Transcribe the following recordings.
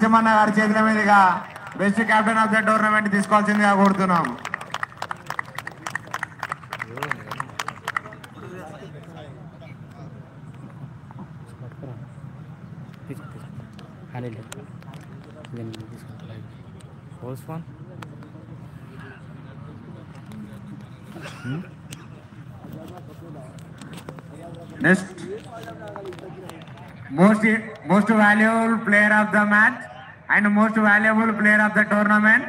నరసింహన్న గారి చేతుల మీదుగా best captain of the tournament తీసుకోవాల్సిందిగా కోరుతున్నాం. Next most valuable player of the match and most valuable player of the tournament,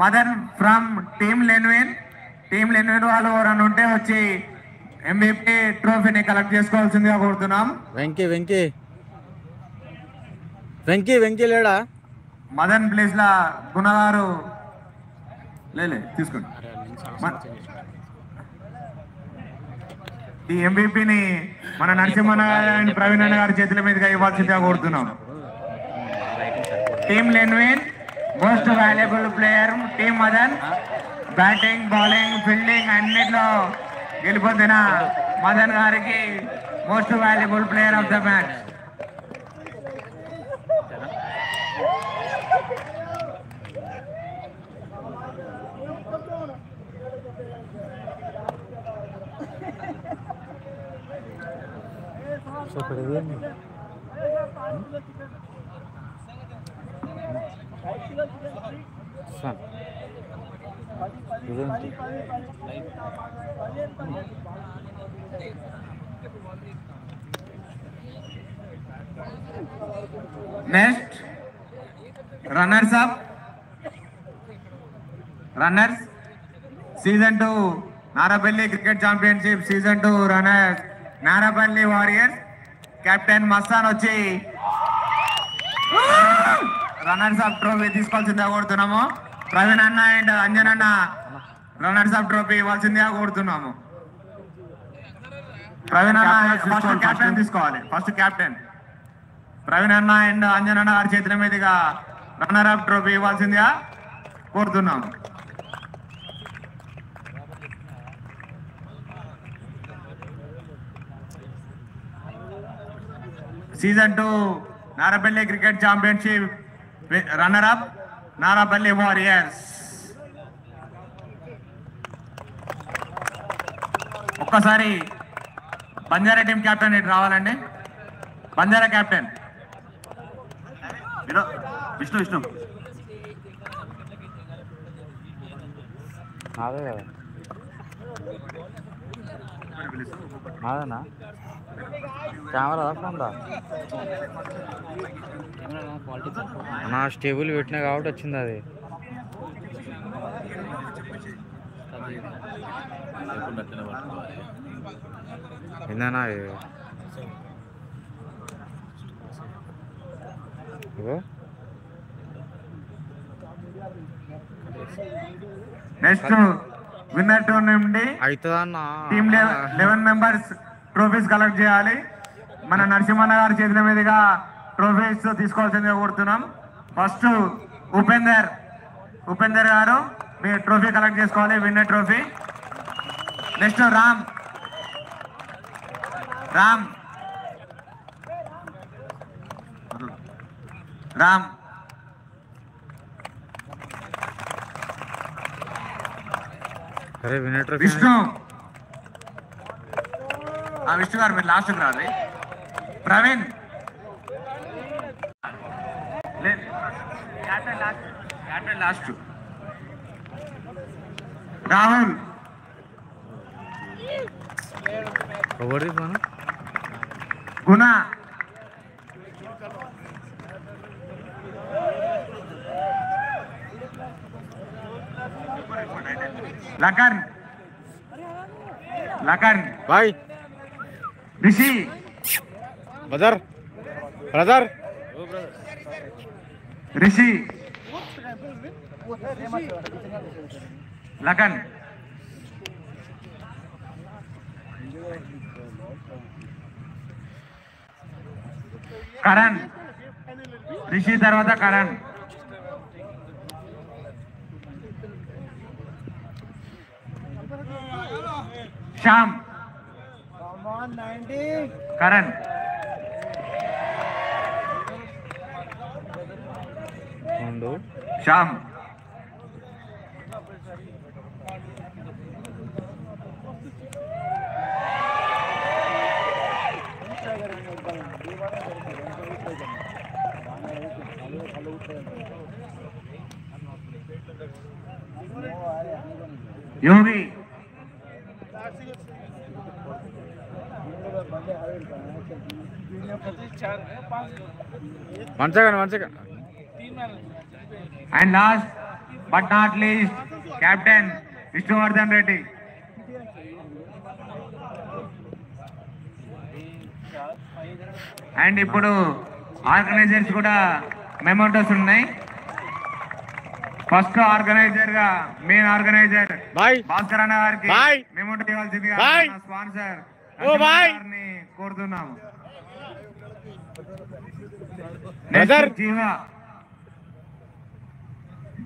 Madan from Team Lenwin. Team Lenwin వాళ్ళు ఎవరైనా ఉంటే వచ్చి MVP ట్రోఫీని కలెక్ట్ చేసుకోవాల్సిందిగా కోరుతున్నాం. వెంకీ లేడా? మదన్ ప్లేస్ లా గుణగారు లేలే తీసుకోండి. ఈ ఎంవిపిని మన నరసింహన్న అండ్ ప్రవీణ్ అన్న గారి చేతుల మీదుగా ఇవ్వాల్సిందిగా కోరుతున్నాం. Team Lenwin most valuable player, team Madan batting, bowling, fielding అన్నిట్లో గెలుపొందిన Madan garu most valuable player of the match. Next runners season 2 Narapalli cricket championship season 2 runners Narapalli warriors. Captain Mastan వచ్చి రన్నర్స్ అప్ ట్రోఫీ తీసుకోవాల్సిందిగా కోరుతున్నాము. ప్రవీణ్ అన్న అండ్ అంజన్ అన్న రన్నర్స్ అప్ ట్రోఫీ ఇవ్వాల్సిందిగా కోరుతున్నాము. ప్రవీణ్ అన్న ఫస్ట్ కెప్టెన్ తీసుకోవాలి. ఫస్ట్ కెప్టెన్ ప్రవీణ్ అన్న అండ్ అంజన్ అన్న గారి చేతుల మీదుగా రన్నర్ అప్ ట్రోఫీ ఇవ్వాల్సిందిగా కోరుతున్నాము. Season 2 Narapalli cricket championship runner up Narapalli warriors. ఒక్కసారి బంజారా టీం కెప్టెన్ ఇటు రావాలండి. బంజారా కెప్టెన్ విష్ణు అదేనా కెమెరా రాకుండా నా స్టేబుల్ పెట్టినా కాబట్టి వచ్చింది అది. ఏందన్నా నెక్స్ట్ విన్నర్ టోర్నమెంట్ అవుతుందన్నా. టీమ్ 11 మెంబర్స్ ట్రోఫీస్ కలెక్ట్ చేయాలి. మన నరసింహన్న గారి చేతుల మీదుగా ట్రోఫీస్ తీసుకోవాల్సిందిగా కోరుతున్నాం. ఫస్ట్ ఉపేందర్ గారు మీ ట్రోఫీ కలెక్ట్ చేసుకోవాలి, winner trophy. Next Ram Vishnu Vishnu garu మీరు లాస్ట్కి రాదు. ప్రవీణ్ లాస్ట్. రాహుల్ గుణ లకన్ బాయ్ రిషి బ్రదర్ రిషి లకన్ కరణ్ రిషి తర్వాత కరణ్ శ్యామ్ కరణ్ ముందు. Shyam Yogi one second. And last but not least captain Vishnuvardhan Reddy. And ఇప్పుడు ఆర్గనైజర్స్ కూడా మెమోటోస్ ఉన్నాయి. ఫస్ట్ ఆర్గనైజర్ గా మెయిన్ ఆర్గనైజర్ భాస్కర్ అన్న గారికి మెమోటో ఇవ్వాల్సిందిగా స్పాన్సర్ గారిని కోరుతున్నాము.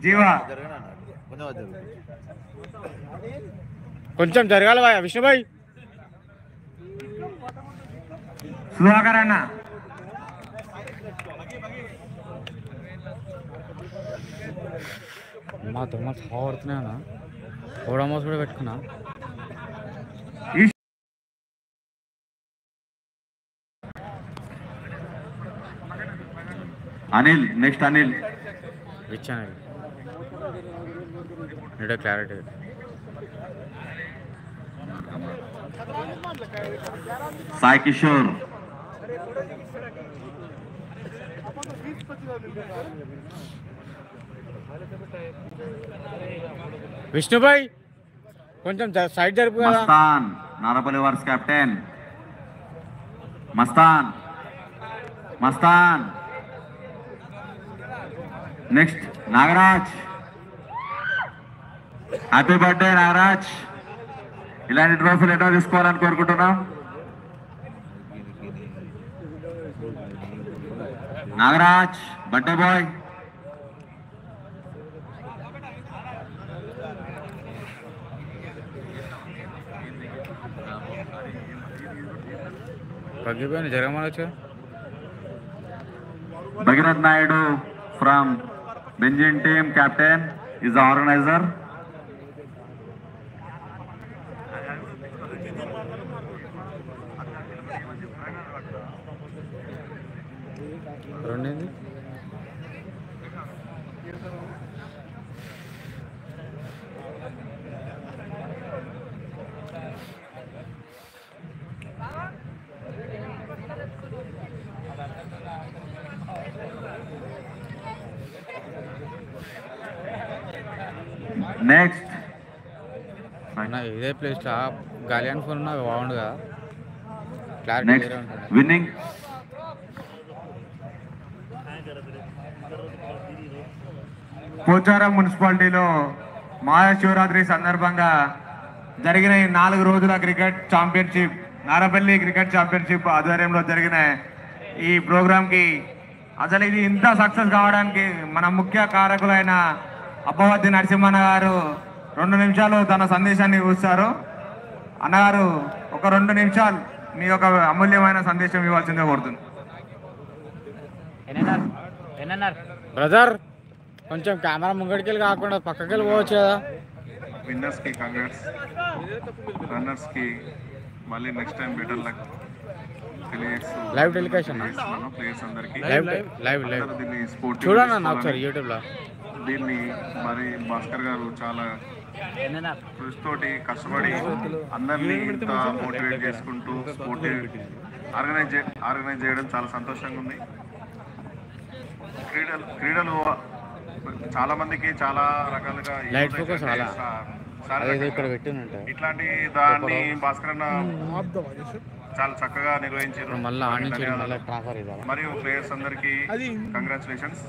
జీవా కొంచెం జరగాలి బాయ్ విష్ణుబాయ్. సుధాకర్ అన్న మా తొమ్మిది పడుతున్నాయన్నా ఓడమోస్ కూడా పెట్టుకున్నా. అనిల్ నెక్స్ట్ అనిల్ ఇచ్చాను నీడ క్లారిటీ. సాయి కిషోర్ విష్ణుబాయ్ కొంచెం సైడ్ జరుపు. Mastan Narapalli versus captain Mastan. Next Nagaraj. Happy birthday Nagaraj. ఇలాంటి ట్రోఫీలు ఎన్నో తీసుకోవాలని కోరుకుంటున్నాం. Nagaraj birthday boy. తగ్గిపోయిన జరగమనొచ్చు. భగీరథ్ నాయుడు ఫ్రమ్ బెంజిన్ team captain is the organizer. రెండేంది నెక్స్ట్ ఇదే ప్లేస్ గాలియాన్ ఫోన్ ఉన్నా బాగుండుగా. నెక్స్ట్ విన్నింగ్ పోచారం మున్సిపాలిటీలో మహాశివరాత్రి సందర్భంగా జరిగిన ఈ 4 రోజుల cricket championship Narapally cricket championship ఆధ్వర్యంలో జరిగిన ఈ ప్రోగ్రాంకి అసలు ఇది ఇంత సక్సెస్ కావడానికి మన ముఖ్య కారకులైన అప్పవద్ది నరసింహన్న గారు 2 నిమిషాలు తన సందేశాన్ని ఇస్తారు. అన్నగారు ఒక 2 నిమిషాలు మీ యొక్క అమూల్యమైన సందేశం ఇవ్వాల్సిందే కోరుతుంది. బ్రదర్ కొంచెం కెమెరా ముంగడికి కాకుండా పక్కకి వెళ్ళి పోవచ్చు కదా. విన్నర్స్ కి కంగ్రాట్స్, రన్నర్స్ కి మళ్ళీ నెక్స్ట్ టైం బెటర్ లక్ తెలియజేస్తూ లైవ్ టెలికాస్ట్ ప్లేయర్స్ అందరికి లైవ్ దీన్ని స్పోర్ట్ చూడండి అన్న ఒకసారి యూట్యూబ్ లో. దీన్ని మరి భాస్కర్ గారు చాలా కృషి తోటి కష్టపడి అందరినీ ఇంత మోటివేట్ చేసుకుంటూ స్పోర్ట్ ఆర్గనైజ్ చేయడం చాలా సంతోషంగా ఉంది. క్రీడలు చాలా మందికి చాలా రకాలుగా ఇట్లాంటి దాన్ని భాస్కర్ అన్న చాలా చక్కగా నిర్వహించారు. మరియు ప్లేయర్స్ అందరికి కంగ్రాచులేషన్స్.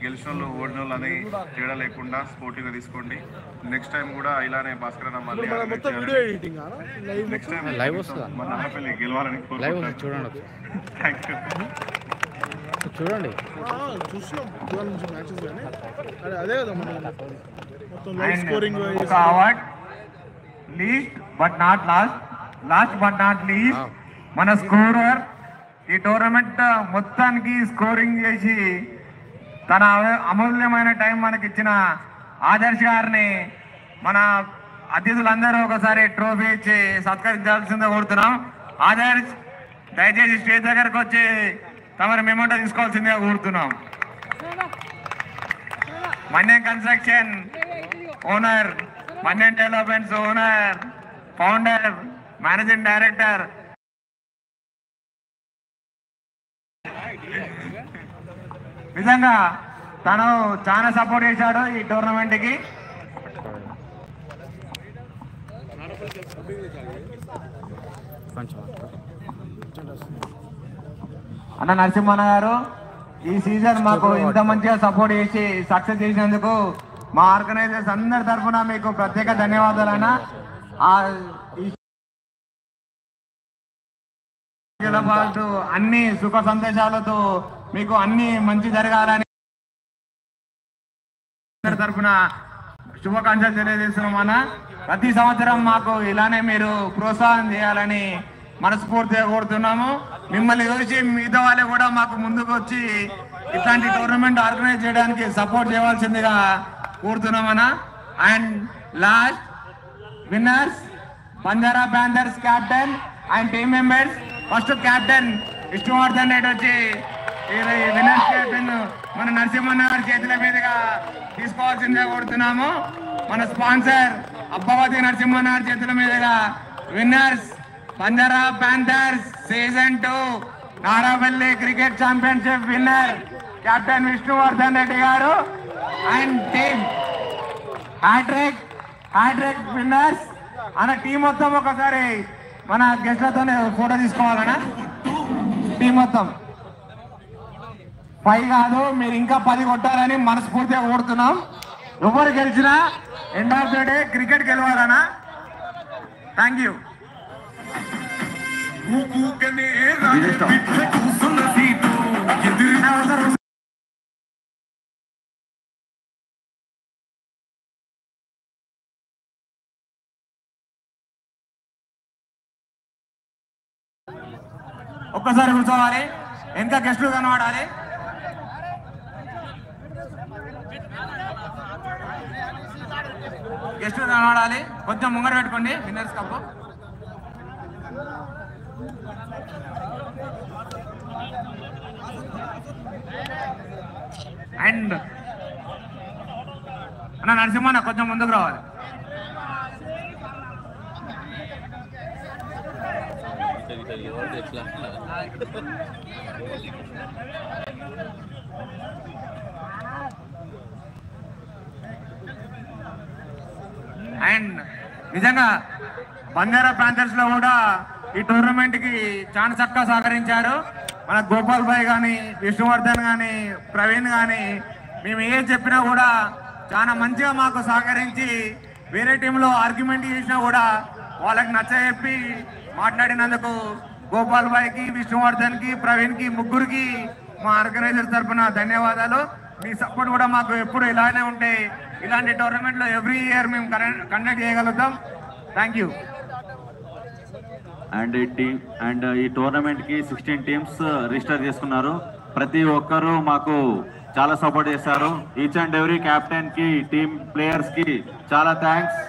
గెలిచిన వాళ్ళు ఓడిన వాళ్ళు అని తేడా లేకుండా స్పోర్టివ్ గా తీసుకోండి. నెక్స్ట్ టైం కూడా ఇలానే భాస్కర్ అన్న మళ్ళీ నెక్స్ట్ టైం మన నల్లపల్లి గెలవాలని కోరుకుంటున్నాను. Thank you. చూడండి award least but not last but not least మన స్కోరర్ ఈ టోర్నమెంట్ మొత్తానికి స్కోరింగ్ చేసి తన అమూల్యమైన టైం మనకి ఇచ్చిన ఆదర్శ్ గారిని మన అతిథులందరూ ఒకసారి ట్రోఫీ ఇచ్చి సత్కరించాల్సిందే కోరుతున్నాం. ఆదర్శ్ దయచేసి స్టేజ్ దగ్గరకు వచ్చి తమరి మెమోటో తీసుకోవాల్సిందిగా కోరుతున్నాం. Manyam construction owner, Manyam developments owner, founder, managing director నిజంగా తను చాలా సపోర్ట్ చేశాడు ఈ టోర్నమెంట్ కి. అన్న నరసింహన్న గారు ఈ సీజన్ మాకు ఇంత మంచిగా సపోర్ట్ చేసి సక్సెస్ చేసినందుకు మా ఆర్గనైజర్స్ అందరి తరఫున మీకు ప్రత్యేక ధన్యవాదాలు అన్న. పాటు అన్ని సుఖ సందేశాలతో మీకు అన్ని మంచి జరగాలని తరఫున శుభాకాంక్షలు తెలియజేస్తున్నాం అన్న. ప్రతి సంవత్సరం మాకు ఇలానే మీరు ప్రోత్సాహం చేయాలని మనస్ఫూర్తిగా కోరుతున్నాము. మిమ్మల్ని చూసి మిగతా వాళ్ళే కూడా మాకు ముందుకు వచ్చి ఇట్లాంటి టోర్నమెంట్ ఆర్గనైజ్ చేయడానికి సపోర్ట్ చేయవలసిందిగా కోరుతున్నామన్నా. And last winners Banjara panthers captain and team members. First captain Vishnuvardhan Reddy వచ్చి విన్నర్స్ క్యాప్టెన్ మన నరసింహన్న గారి చేతుల మీదుగా తీసుకోవాల్సిందిగా కోరుతున్నాము. మన స్పాన్సర్ అబ్బవతి నరసింహన్న గారి చేతుల మీదుగా winners Banjara Panthers season 2 Narapalli cricket championship winner captain Vishnuvardhan Reddy గారు అండ్ టీమ్ హ్యాట్రిక్ విన్నర్స్ అన్న. టీం మొత్తం ఒకసారి మన గెస్ట్లతోనే ఫోటో తీసుకోవాలన్నా. టీం మొత్తం 5 కాదు, మీరు ఇంకా 10 కొట్టాలని మనస్ఫూర్తిగా కోరుతున్నాం. ఎవరు గెలిచినా end of the day cricket గెలవాలన్నా. Thank you. ఒక్కసారి కూర్చోవాలి, ఎంత గెస్టులు కనబడాలి. గెస్టులు కనబడాలి, కొంచెం ముంగర పెట్టుకోండి విన్నర్స్ కప్పు. అండ్ అన్న నరసింహన్న కొంచెం ముందుకు రావాలి. అండ్ నిజంగా బంజారా ప్యాంథర్స్ లో కూడా ఈ టోర్నమెంట్ కి చాలా చక్కగా సహకరించారు. మన గోపాల్ భాయ్ కానీ, విష్ణువర్ధన్ కానీ, ప్రవీణ్ కానీ, మేము ఏం చెప్పినా కూడా చాలా మంచిగా మాకు సహకరించి వేరే టీంలో ఆర్గ్యుమెంట్ చేసినా కూడా వాళ్ళకి నచ్చజెప్పి మాట్లాడినందుకు గోపాల్ భాయ్కి, విష్ణువర్ధన్కి, ప్రవీణ్కి ముగ్గురికి మా ఆర్గనైజర్ తరఫున ధన్యవాదాలు. మీ సపోర్ట్ కూడా మాకు ఎప్పుడు ఇలానే ఉంటే ఇలాంటి టోర్నమెంట్లో ఎవ్రీ ఇయర్ మేము కండక్ట్ చేయగలుగుతాం. Thank you. అండ్ ఈ టోర్నమెంట్ కి 16 టీమ్స్ రిజిస్టర్ చేసుకున్నారు. ప్రతి ఒక్కరూ మాకు చాలా సపోర్ట్ చేశారు. ఈచ్ అండ్ ఎవ్రీ క్యాప్టెన్ కి, టీమ్ ప్లేయర్స్ కి చాలా థ్యాంక్స్.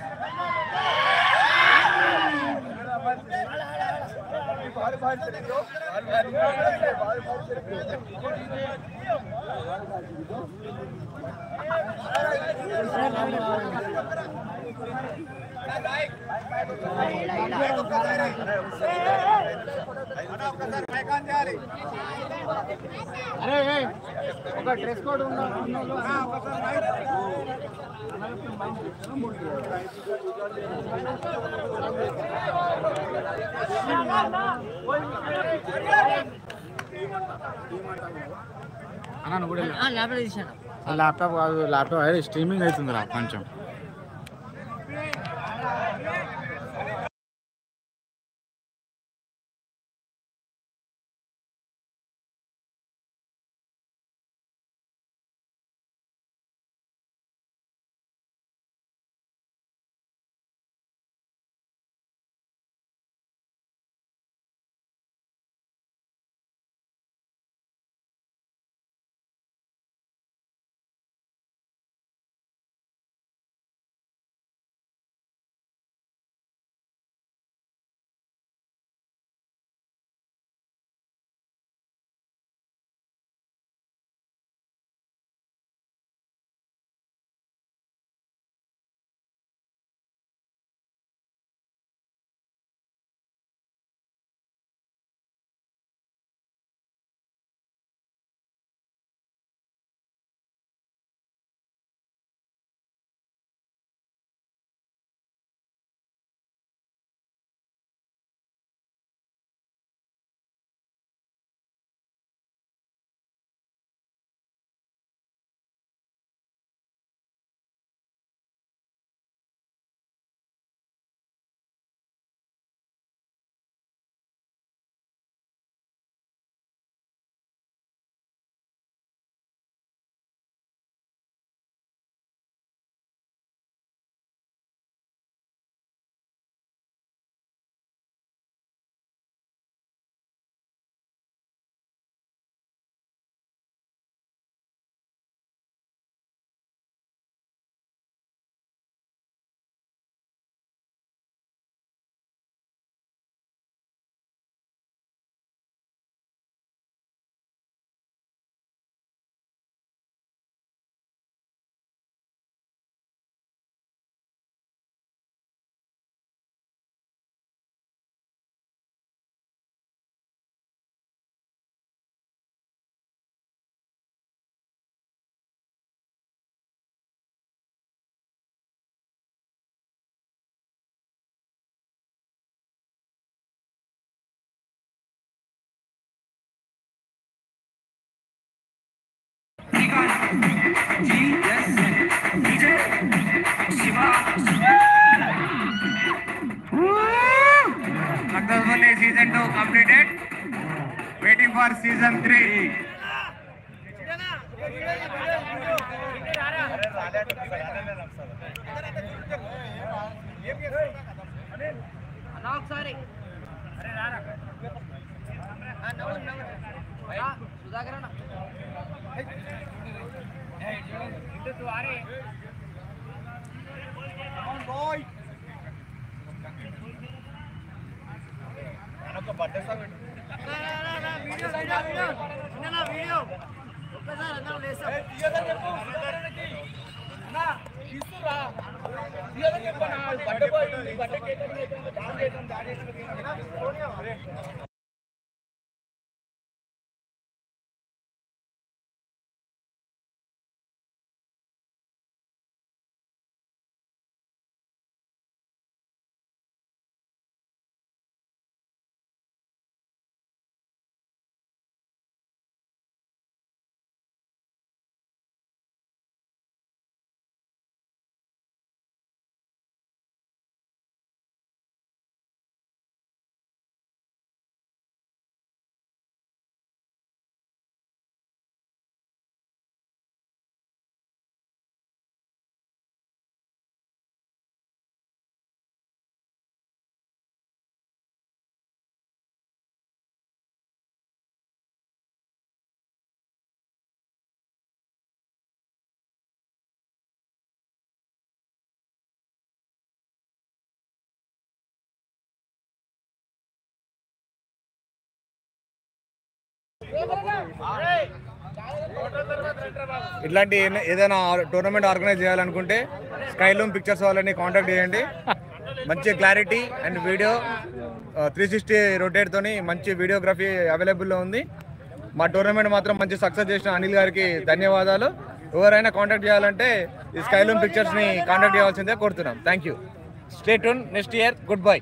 అరే ఒక డ్రెస్ కోడ్ ఉందా? అన్న కూడా ల్యాప్టాప్ కాదు, ల్యాప్టాప్ స్ట్రీమింగ్ అవుతుందిరా కొంచెం. season 2 completed. Waiting for season 3. ఇట్లాంటి ఏదైనా టోర్నమెంట్ ఆర్గనైజ్ చేయాలనుకుంటే స్కైలూమ్ పిక్చర్స్ వాళ్ళని కాంటాక్ట్ చేయండి. మంచి క్లారిటీ అండ్ వీడియో 360 రొటేట్తోని మంచి వీడియోగ్రఫీ అవైలబుల్లో ఉంది. మా టోర్నమెంట్ మాత్రం మంచి సక్సెస్ చేసిన అనిల్ గారికి ధన్యవాదాలు. ఎవరైనా కాంటాక్ట్ చేయాలంటే ఈ స్కైలూమ్ పిక్చర్స్ని కాంటాక్ట్ చేయాల్సిందే కోరుతున్నాం. Thank you. Stay tune next year. Good bye.